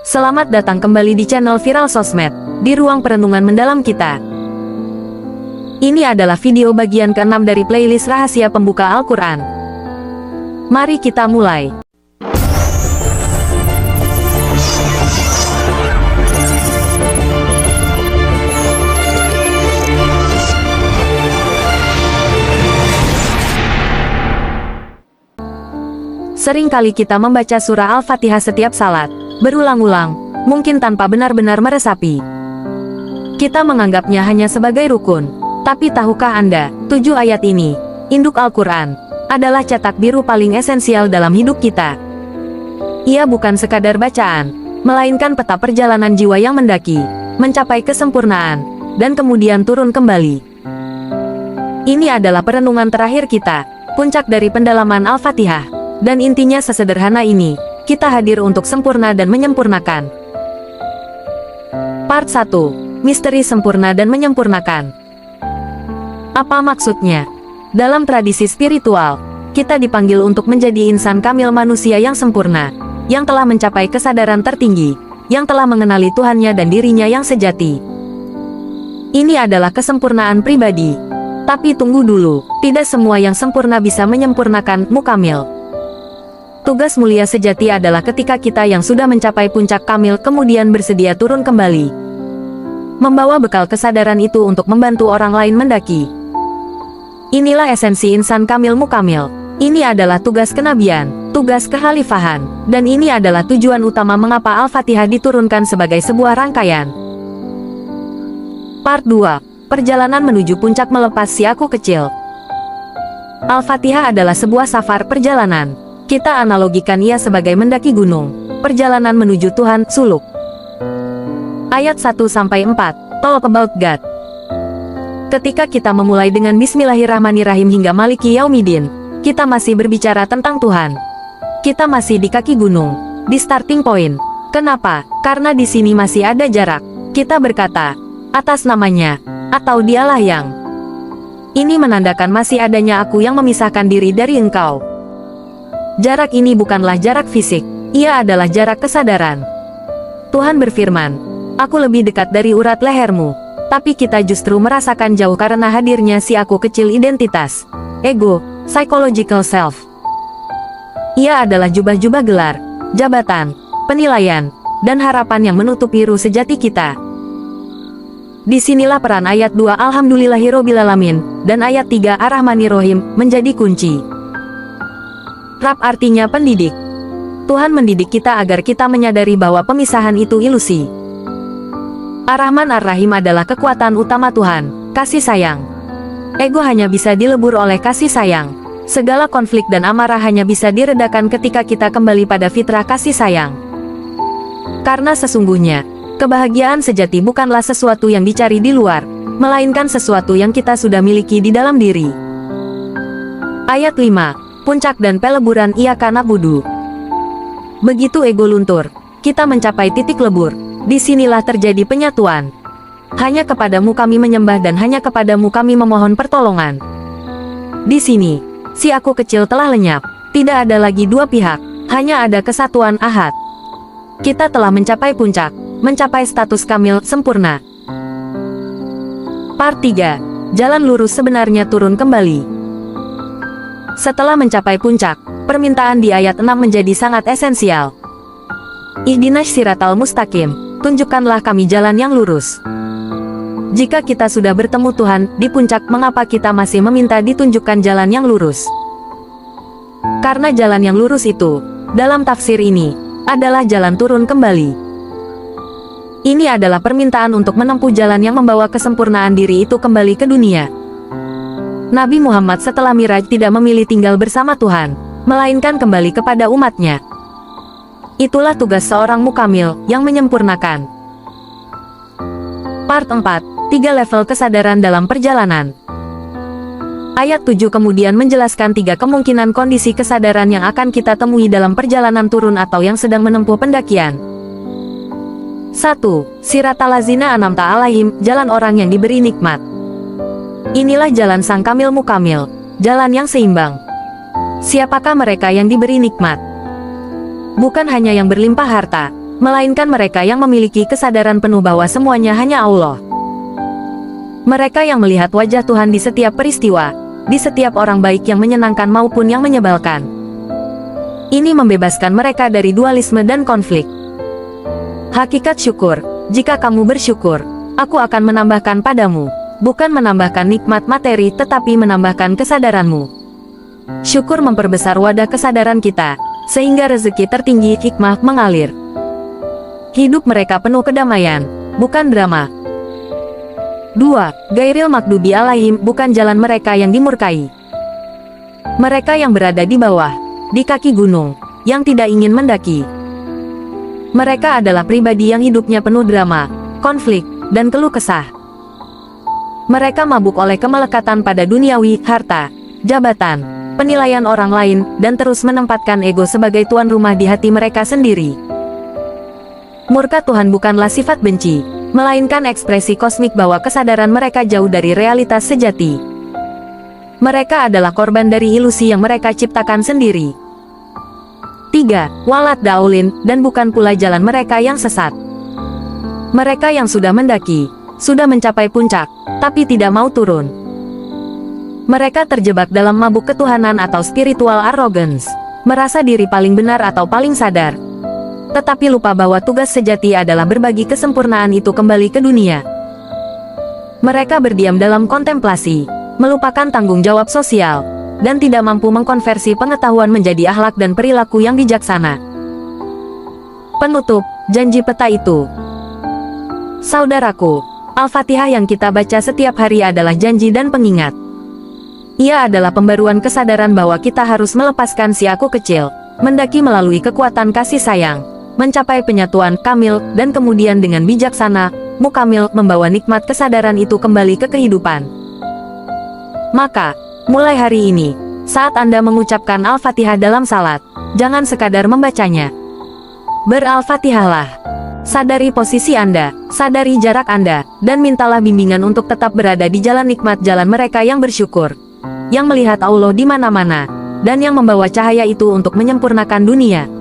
Selamat datang kembali di channel Viral Sosmed, di ruang perenungan mendalam kita. Ini adalah video bagian ke-6 dari playlist rahasia pembuka Al-Quran. Mari kita mulai. Sering kali kita membaca surah Al-Fatihah setiap salat, berulang-ulang, mungkin tanpa benar-benar meresapi. Kita menganggapnya hanya sebagai rukun. Tapi tahukah Anda, 7 ayat ini, induk Al-Quran, adalah cetak biru paling esensial dalam hidup kita. Ia bukan sekadar bacaan, melainkan peta perjalanan jiwa yang mendaki, mencapai kesempurnaan, dan kemudian turun kembali. Ini adalah perenungan terakhir kita, puncak dari pendalaman Al-Fatihah. Dan intinya sesederhana ini, kita hadir untuk sempurna dan menyempurnakan. Part 1. Misteri sempurna dan menyempurnakan. Apa maksudnya? Dalam tradisi spiritual, kita dipanggil untuk menjadi insan kamil, manusia yang sempurna, yang telah mencapai kesadaran tertinggi, yang telah mengenali Tuhannya dan dirinya yang sejati. Ini adalah kesempurnaan pribadi. Tapi tunggu dulu, tidak semua yang sempurna bisa menyempurnakan mukamil. Tugas mulia sejati adalah ketika kita yang sudah mencapai puncak kamil kemudian bersedia turun kembali. Membawa bekal kesadaran itu untuk membantu orang lain mendaki. Inilah esensi insan kamil mukamil. Ini adalah tugas kenabian, tugas kekhalifahan, dan ini adalah tujuan utama mengapa Al-Fatihah diturunkan sebagai sebuah rangkaian. Part 2. Perjalanan menuju puncak melepas si aku kecil. Al-Fatihah adalah sebuah safar perjalanan. Kita analogikan ia sebagai mendaki gunung, perjalanan menuju Tuhan, suluk. Ayat 1-4, Talk About God. Ketika kita memulai dengan Bismillahirrahmanirrahim hingga Maliki Yaumiddin, kita masih berbicara tentang Tuhan. Kita masih di kaki gunung, di starting point. Kenapa? Karena di sini masih ada jarak. Kita berkata, atas namanya, atau dialah yang. Ini menandakan masih adanya aku yang memisahkan diri dari engkau. Jarak ini bukanlah jarak fisik, ia adalah jarak kesadaran. Tuhan berfirman, aku lebih dekat dari urat lehermu, tapi kita justru merasakan jauh karena hadirnya si aku kecil, identitas, ego, psychological self. Ia adalah jubah-jubah gelar, jabatan, penilaian, dan harapan yang menutupi ruh sejati kita. Disinilah peran ayat 2 Alhamdulillahirobbilalamin dan ayat 3 Ar-Rahmanir-Rahim menjadi kunci. Rab artinya pendidik. Tuhan mendidik kita agar kita menyadari bahwa pemisahan itu ilusi. Ar-Rahman Ar-Rahim adalah kekuatan utama Tuhan, kasih sayang. Ego hanya bisa dilebur oleh kasih sayang. Segala konflik dan amarah hanya bisa diredakan ketika kita kembali pada fitrah kasih sayang. Karena sesungguhnya, kebahagiaan sejati bukanlah sesuatu yang dicari di luar, melainkan sesuatu yang kita sudah miliki di dalam diri. Ayat 5. Puncak dan peleburan Iyyaka na'budu. Begitu ego luntur, kita mencapai titik lebur. Disinilah terjadi penyatuan. Hanya kepadamu kami menyembah dan hanya kepadamu kami memohon pertolongan. Di sini, si aku kecil telah lenyap. Tidak ada lagi dua pihak, hanya ada kesatuan ahad. Kita telah mencapai puncak, mencapai status kamil sempurna. Part 3. Jalan lurus sebenarnya turun kembali. Setelah mencapai puncak, permintaan di ayat 6 menjadi sangat esensial. Ihdinas siratal mustaqim, tunjukkanlah kami jalan yang lurus. Jika kita sudah bertemu Tuhan di puncak, mengapa kita masih meminta ditunjukkan jalan yang lurus? Karena jalan yang lurus itu, dalam tafsir ini, adalah jalan turun kembali. Ini adalah permintaan untuk menempuh jalan yang membawa kesempurnaan diri itu kembali ke dunia. Nabi Muhammad setelah Miraj tidak memilih tinggal bersama Tuhan, melainkan kembali kepada umatnya. Itulah tugas seorang mukamil yang menyempurnakan. Part 4. 3 level kesadaran dalam perjalanan. Ayat 7 kemudian menjelaskan 3 kemungkinan kondisi kesadaran yang akan kita temui dalam perjalanan turun atau yang sedang menempuh pendakian. 1. Siratal lazina an'amta alaihim, jalan orang yang diberi nikmat. Inilah jalan sang kamil mukamil, jalan yang seimbang. Siapakah mereka yang diberi nikmat? Bukan hanya yang berlimpah harta, melainkan mereka yang memiliki kesadaran penuh bahwa semuanya hanya Allah. Mereka yang melihat wajah Tuhan di setiap peristiwa, di setiap orang baik yang menyenangkan maupun yang menyebalkan. Ini membebaskan mereka dari dualisme dan konflik. Hakikat syukur, jika kamu bersyukur, aku akan menambahkan padamu, bukan menambahkan nikmat materi tetapi menambahkan kesadaranmu. Syukur memperbesar wadah kesadaran kita, sehingga rezeki tertinggi hikmah mengalir. Hidup mereka penuh kedamaian, bukan drama. 2. Gairil Maghdubi alaihim bukan jalan mereka yang dimurkai. Mereka yang berada di bawah, di kaki gunung, yang tidak ingin mendaki. Mereka adalah pribadi yang hidupnya penuh drama, konflik, dan keluh kesah. Mereka mabuk oleh kemelekatan pada duniawi, harta, jabatan, penilaian orang lain, dan terus menempatkan ego sebagai tuan rumah di hati mereka sendiri. Murka Tuhan bukanlah sifat benci, melainkan ekspresi kosmik bahwa kesadaran mereka jauh dari realitas sejati. Mereka adalah korban dari ilusi yang mereka ciptakan sendiri. 3. Walat Daulin, dan bukan pula jalan mereka yang sesat. Mereka yang sudah mendaki, sudah mencapai puncak, tapi tidak mau turun. Mereka terjebak dalam mabuk ketuhanan atau spiritual arrogance, merasa diri paling benar atau paling sadar. Tetapi lupa bahwa tugas sejati adalah berbagi kesempurnaan itu kembali ke dunia. Mereka berdiam dalam kontemplasi, melupakan tanggung jawab sosial, dan tidak mampu mengkonversi pengetahuan menjadi akhlak dan perilaku yang bijaksana. Penutup, janji peta itu. Saudaraku, Al-Fatihah yang kita baca setiap hari adalah janji dan pengingat. Ia adalah pembaruan kesadaran bahwa kita harus melepaskan si aku kecil, mendaki melalui kekuatan kasih sayang, mencapai penyatuan kamil, dan kemudian dengan bijaksana, mukamil, membawa nikmat kesadaran itu kembali ke kehidupan. Maka, mulai hari ini, saat Anda mengucapkan Al-Fatihah dalam salat, jangan sekadar membacanya. Ber-Al-Fatihahlah. Sadari posisi Anda, sadari jarak Anda, dan mintalah bimbingan untuk tetap berada di jalan nikmat, jalan mereka yang bersyukur, yang melihat Allah di mana-mana, dan yang membawa cahaya itu untuk menyempurnakan dunia.